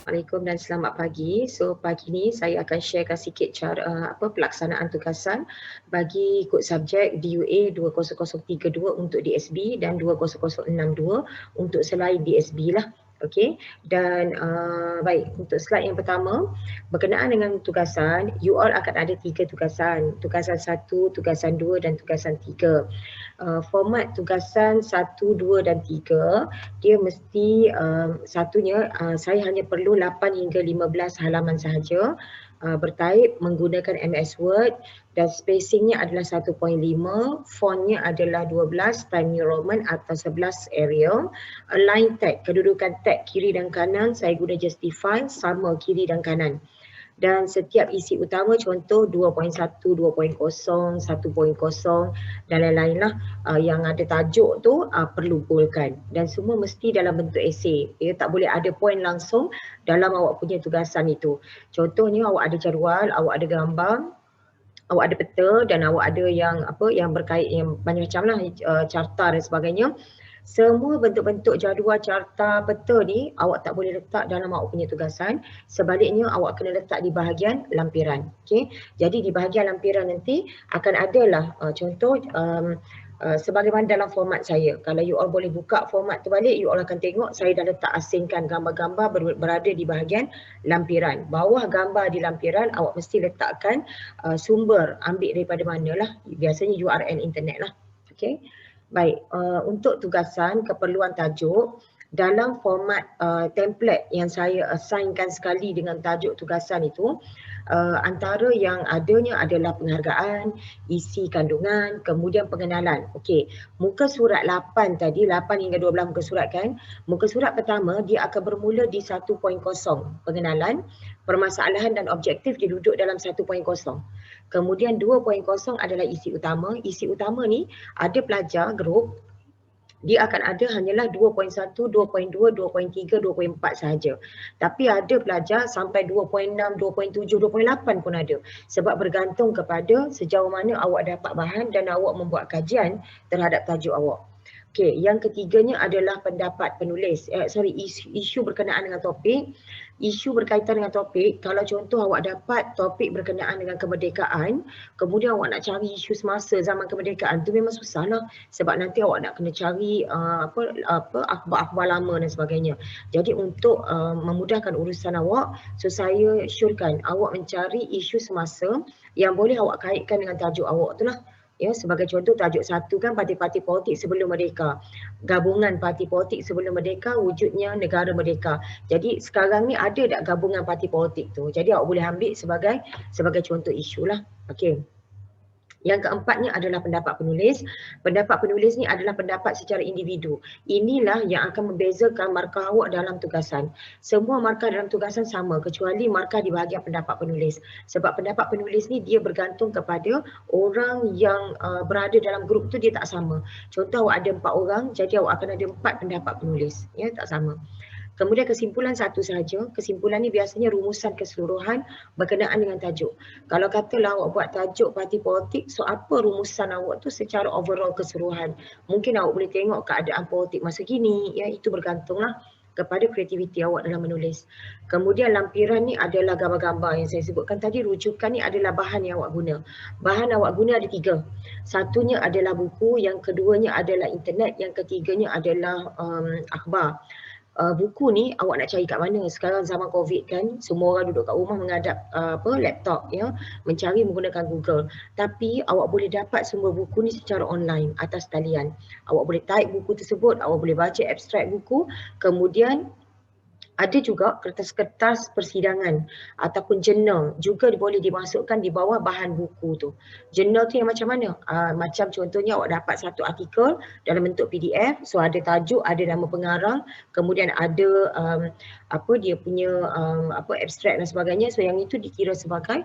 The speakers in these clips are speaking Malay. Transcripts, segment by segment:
Assalamualaikum dan selamat pagi. So pagi ni saya akan sharekan sikit cara pelaksanaan tugasan bagi kod subjek DUA 20032 untuk DSB dan 20062 untuk selain DSB lah. Okey. Dan baik, untuk slide yang pertama berkenaan dengan tugasan, you all akan ada 3 tugasan. Tugasan 1, tugasan 2 dan tugasan 3. Format tugasan 1, 2 dan 3 dia mesti satunya saya hanya perlu 8 hingga 15 halaman sahaja, bertaip menggunakan MS Word dan spacingnya adalah 1.5, fontnya adalah 12, Times New Roman atau 11 Arial, align tag, kedudukan tag kiri dan kanan saya guna Justify sama kiri dan kanan. Dan setiap isi utama contoh 2.1, 2.0, 1.0 dan lain-lain lah yang ada tajuk tu perlu boldkan dan semua mesti dalam bentuk esei. Ya, tak boleh ada point langsung dalam awak punya tugasan itu. Contohnya awak ada jadual, awak ada gambar, awak ada peta dan awak ada yang yang berkait yang banyak macam lah, carta dan sebagainya. Semua bentuk-bentuk jadual, carta, peta ni awak tak boleh letak dalam awak punya tugasan. Sebaliknya awak kena letak di bahagian lampiran. Okay? Jadi di bahagian lampiran nanti akan adalah contoh sebagaimana dalam format saya. Kalau you all boleh buka format tu balik, you all akan tengok saya dah letak asingkan gambar-gambar berada di bahagian lampiran. Bawah gambar di lampiran awak mesti letakkan sumber, ambil daripada mana lah. Biasanya URL internet lah. Okay? Baik, untuk tugasan keperluan tajuk dalam format template yang saya assignkan sekali dengan tajuk tugasan itu, antara yang adanya adalah penghargaan, isi kandungan, kemudian pengenalan. Okey, muka surat 8 tadi, 8 hingga 12 muka surat kan. Muka surat pertama dia akan bermula di 1.0, pengenalan, permasalahan dan objektif dia duduk dalam 1.0. Kemudian 2.0 adalah isi utama. Isi utama ni ada pelajar grup, dia akan ada hanyalah 2.1, 2.2, 2.3, 2.4 sahaja. Tapi ada pelajar sampai 2.6, 2.7, 2.8 pun ada. Sebab bergantung kepada sejauh mana awak dapat bahan dan awak membuat kajian terhadap tajuk awak. Okey, yang ketiganya adalah pendapat penulis. Isu berkenaan dengan topik. Isu berkaitan dengan topik, kalau contoh awak dapat topik berkenaan dengan kemerdekaan, kemudian awak nak cari isu semasa zaman kemerdekaan, tu memang susah lah. Sebab nanti awak nak kena cari akhbar-akhbar lama dan sebagainya. Jadi untuk memudahkan urusan awak, so saya syorkan awak mencari isu semasa yang boleh awak kaitkan dengan tajuk awak tu lah. Ya, sebagai contoh tajuk 1 kan parti-parti politik sebelum merdeka. Gabungan parti politik sebelum merdeka, wujudnya negara merdeka. Jadi sekarang ni ada tak gabungan parti politik tu? Jadi awak boleh ambil sebagai contoh isu lah. Okey. Yang keempatnya adalah pendapat penulis. Pendapat penulis ni adalah pendapat secara individu. Inilah yang akan membezakan markah awak dalam tugasan. Semua markah dalam tugasan sama kecuali markah di bahagian pendapat penulis. Sebab pendapat penulis ni dia bergantung kepada orang yang berada dalam grup tu dia tak sama. Contoh awak ada 4 orang, jadi awak akan ada 4 pendapat penulis. Ya, tak sama. Kemudian kesimpulan satu sahaja, kesimpulan ni biasanya rumusan keseluruhan berkenaan dengan tajuk. Kalau katalah awak buat tajuk parti politik, so apa rumusan awak tu secara overall keseluruhan. Mungkin awak boleh tengok keadaan politik masa kini, ya itu bergantunglah kepada kreativiti awak dalam menulis. Kemudian lampiran ni adalah gambar-gambar yang saya sebutkan tadi, rujukan ni adalah bahan yang awak guna. Bahan awak guna ada 3. Satunya adalah buku, yang keduanya adalah internet, yang ketiganya adalah akhbar. Buku ni awak nak cari kat mana? Sekarang zaman COVID kan, semua orang duduk kat rumah menghadap laptop ya, mencari menggunakan Google. Tapi awak boleh dapat sumber buku ni secara online atas talian. Awak boleh type buku tersebut, awak boleh baca abstrak buku, kemudian ada juga kertas-kertas persidangan ataupun jurnal juga boleh dimasukkan di bawah bahan buku tu. Jurnal tu yang macam mana? Macam contohnya awak dapat satu artikel dalam bentuk PDF, so ada tajuk, ada nama pengarang, kemudian ada dia punya abstrak dan sebagainya, so yang itu dikira sebagai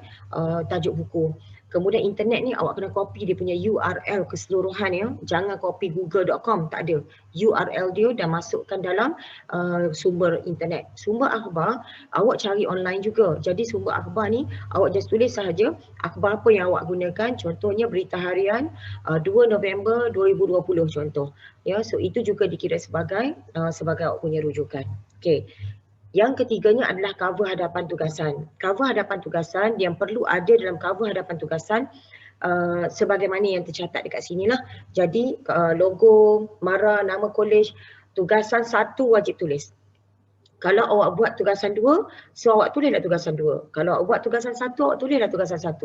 tajuk buku. Kemudian internet ni awak kena copy dia punya URL keseluruhan ya. Jangan copy google.com, tak ada. URL dia dan masukkan dalam sumber internet. Sumber akhbar awak cari online juga. Jadi sumber akhbar ni awak just tulis sahaja akhbar apa yang awak gunakan. Contohnya Berita Harian 2 November 2020 contoh. Ya, so itu juga dikira sebagai awak punya rujukan. Okey. Yang ketiganya adalah cover hadapan tugasan. Cover hadapan tugasan yang perlu ada dalam cover hadapan tugasan sebagaimana yang tercatat dekat sini lah. Jadi logo, MARA, nama kolej, tugasan 1 wajib tulis. Kalau awak buat tugasan 2, so awak tulislah tugasan 2. Kalau awak buat tugasan 1, awak tulislah tugasan 1.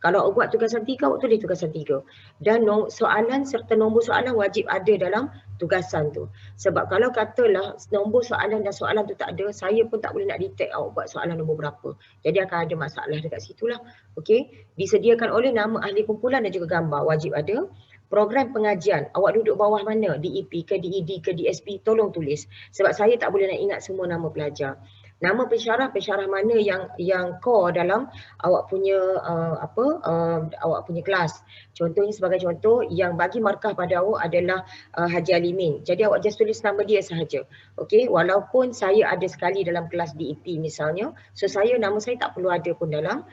Kalau awak buat tugasan 3, awak tulis tugasan 3. Dan soalan serta nombor soalan wajib ada dalam tugasan tu. Sebab kalau katalah nombor soalan dan soalan tu tak ada, saya pun tak boleh nak detect awak buat soalan nombor berapa. Jadi akan ada masalah dekat situlah. Okey, disediakan oleh nama ahli kumpulan dan juga gambar wajib ada. Program pengajian, awak duduk bawah mana? DEP ke DED ke DSP, tolong tulis. Sebab saya tak boleh nak ingat semua nama pelajar. Nama pensyarah mana yang core dalam awak punya awak punya kelas. Contohnya sebagai contoh, yang bagi markah pada awak adalah Haji Alimin. Jadi awak just tulis nama dia sahaja. Okey, walaupun saya ada sekali dalam kelas DEP misalnya, so nama saya tak perlu ada pun dalam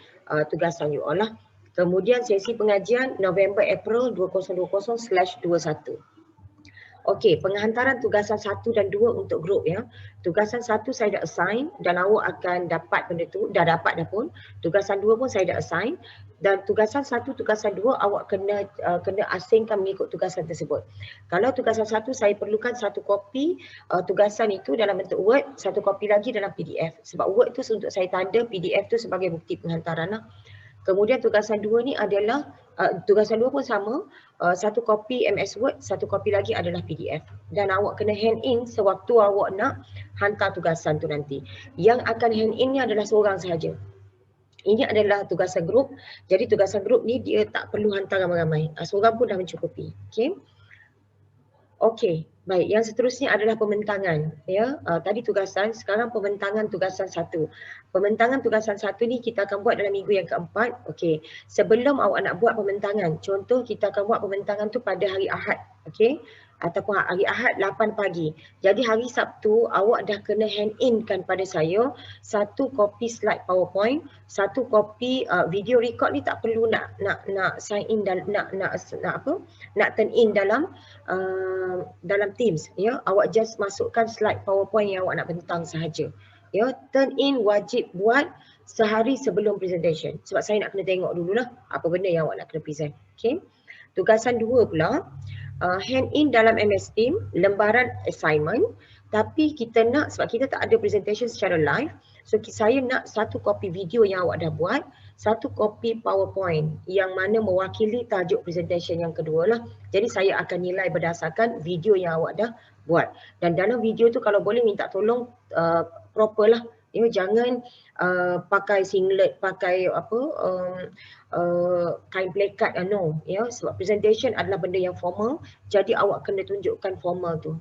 tugasan you all lah. Kemudian sesi pengajian November-April 2020/21. Okey, penghantaran tugasan 1 dan 2 untuk grup ya. Tugasan 1 saya dah assign dan awak akan dapat benda tu, dah dapat dah pun. Tugasan 2 pun saya dah assign dan tugasan 1, tugasan 2 awak kena asingkan mengikut tugasan tersebut. Kalau tugasan 1 saya perlukan 1 kopi tugasan itu dalam bentuk Word, 1 kopi lagi dalam PDF. Sebab Word tu untuk saya tanda, PDF tu sebagai bukti penghantaran lah. Kemudian tugasan 2 ni adalah, tugasan 2 pun sama, 1 kopi MS Word, 1 kopi lagi adalah PDF. Dan awak kena hand in sewaktu awak nak hantar tugasan tu nanti. Yang akan hand in ni adalah seorang sahaja. Ini adalah tugasan grup, jadi tugasan grup ni dia tak perlu hantar ramai-ramai. Seorang pun dah mencukupi. Okay. Okey, baik. Yang seterusnya adalah pembentangan. Ya, tadi tugasan, sekarang pembentangan tugasan 1. Pembentangan tugasan 1 ni kita akan buat dalam minggu yang keempat. Okey, sebelum awak nak buat pembentangan, contoh kita akan buat pembentangan tu pada hari Ahad. Okey, ataupun hari Ahad 8 pagi. Jadi hari Sabtu awak dah kena hand in kan pada saya 1 kopi slide PowerPoint, 1 kopi video record ni tak perlu nak sign in dan nak turn in dalam Teams ya. Awak just masukkan slide PowerPoint yang awak nak bentang sahaja. Ya, turn in wajib buat sehari sebelum presentation. Sebab saya nak kena tengok dululah apa benda yang awak nak kena present. Okey. Tugasan 2 pula, hand in dalam MS Team lembaran assignment, tapi kita nak, sebab kita tak ada presentation secara live, so saya nak 1 kopi video yang awak dah buat, 1 kopi PowerPoint yang mana mewakili tajuk presentation yang kedua lah. Jadi saya akan nilai berdasarkan video yang awak dah buat. Dan dalam video tu kalau boleh minta tolong proper lah. Ya, jangan pakai singlet, pakai kain plekat, no. Ya, sebab presentation adalah benda yang formal, jadi awak kena tunjukkan formal tu.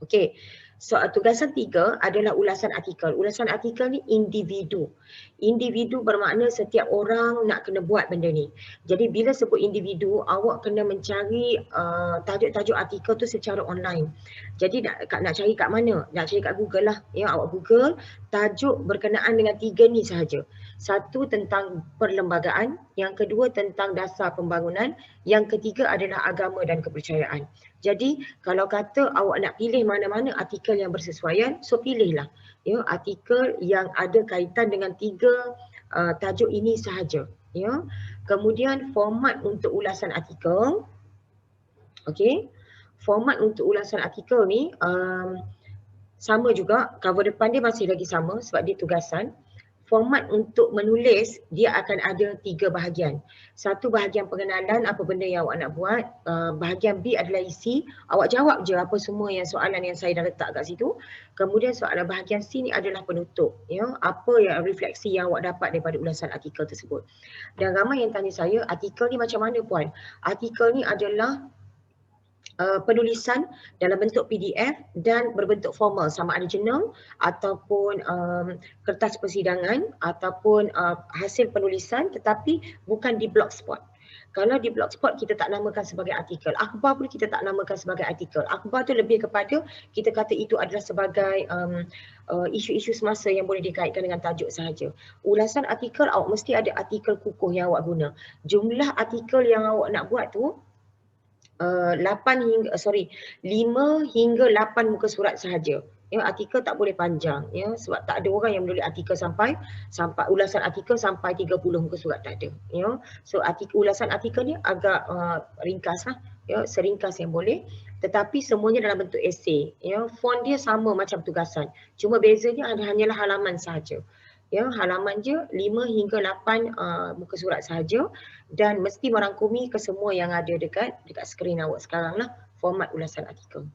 Okey. So, tugasan 3 adalah ulasan artikel. Ulasan artikel ni individu. Individu bermakna setiap orang nak kena buat benda ni. Jadi bila sebut individu, awak kena mencari tajuk-tajuk artikel tu secara online. Jadi nak cari kat mana? Nak cari kat Google lah. Ya, awak Google tajuk berkenaan dengan 3 ni sahaja. 1 tentang perlembagaan, yang kedua tentang dasar pembangunan, yang ketiga adalah agama dan kepercayaan. Jadi kalau kata awak nak pilih mana-mana artikel yang bersesuaian, so pilihlah ya artikel yang ada kaitan dengan 3 tajuk ini sahaja. Ya. Kemudian format untuk ulasan artikel. Okey. Format untuk ulasan artikel ni sama juga, cover depan dia masih lagi sama sebab dia tugasan. Format untuk menulis dia akan ada 3 bahagian. 1 bahagian pengenalan apa benda yang awak nak buat. Bahagian B adalah isi. Awak jawab je apa semua yang soalan yang saya dah letak kat situ. Kemudian soalan bahagian C ni adalah penutup. Ya, apa yang refleksi yang awak dapat daripada ulasan artikel tersebut. Dan ramai yang tanya saya, artikel ni macam mana puan? Artikel ni adalah penulisan dalam bentuk PDF dan berbentuk formal, sama ada journal ataupun kertas persidangan ataupun hasil penulisan, tetapi bukan di blogspot. Kalau di blogspot kita tak namakan sebagai artikel, akhbar pun kita tak namakan sebagai artikel. Akhbar tu lebih kepada kita kata itu adalah sebagai isu-isu semasa yang boleh dikaitkan dengan tajuk sahaja. Ulasan artikel awak mesti ada artikel kukuh yang awak guna. Jumlah artikel yang awak nak buat tu 5 hingga 8 muka surat sahaja. Ya, artikel tak boleh panjang ya, sebab tak ada orang yang menulis artikel sampai ulasan artikel sampai 30 muka surat, tak ada ya. So ulasan artikel ni agak ringkas lah ya, seringkas yang boleh, tetapi semuanya dalam bentuk esei ya. Font dia sama macam tugasan, cuma bezanya hanyalah halaman sahaja ya, halaman je 5 hingga 8 muka surat sahaja, dan mesti merangkumi ke semua yang ada dekat skrin awak sekarang lah, format ulasan artikel.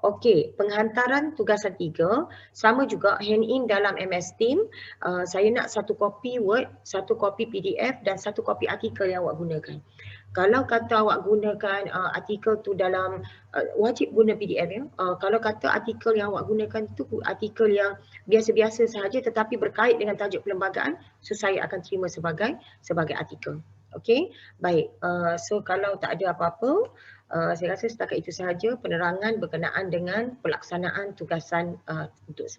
Okey, penghantaran tugasan 3 sama juga hand in dalam MS Team. Saya nak 1 kopi Word, 1 kopi PDF dan 1 kopi artikel yang awak gunakan. Kalau kata awak gunakan artikel tu dalam wajib guna PDF ya. Kalau kata artikel yang awak gunakan tu artikel yang biasa-biasa sahaja tetapi berkait dengan tajuk perlembagaan, so saya akan terima sebagai artikel. Okey, baik. So kalau tak ada apa-apa, saya rasa setakat itu sahaja penerangan berkenaan dengan pelaksanaan tugasan untuk semua.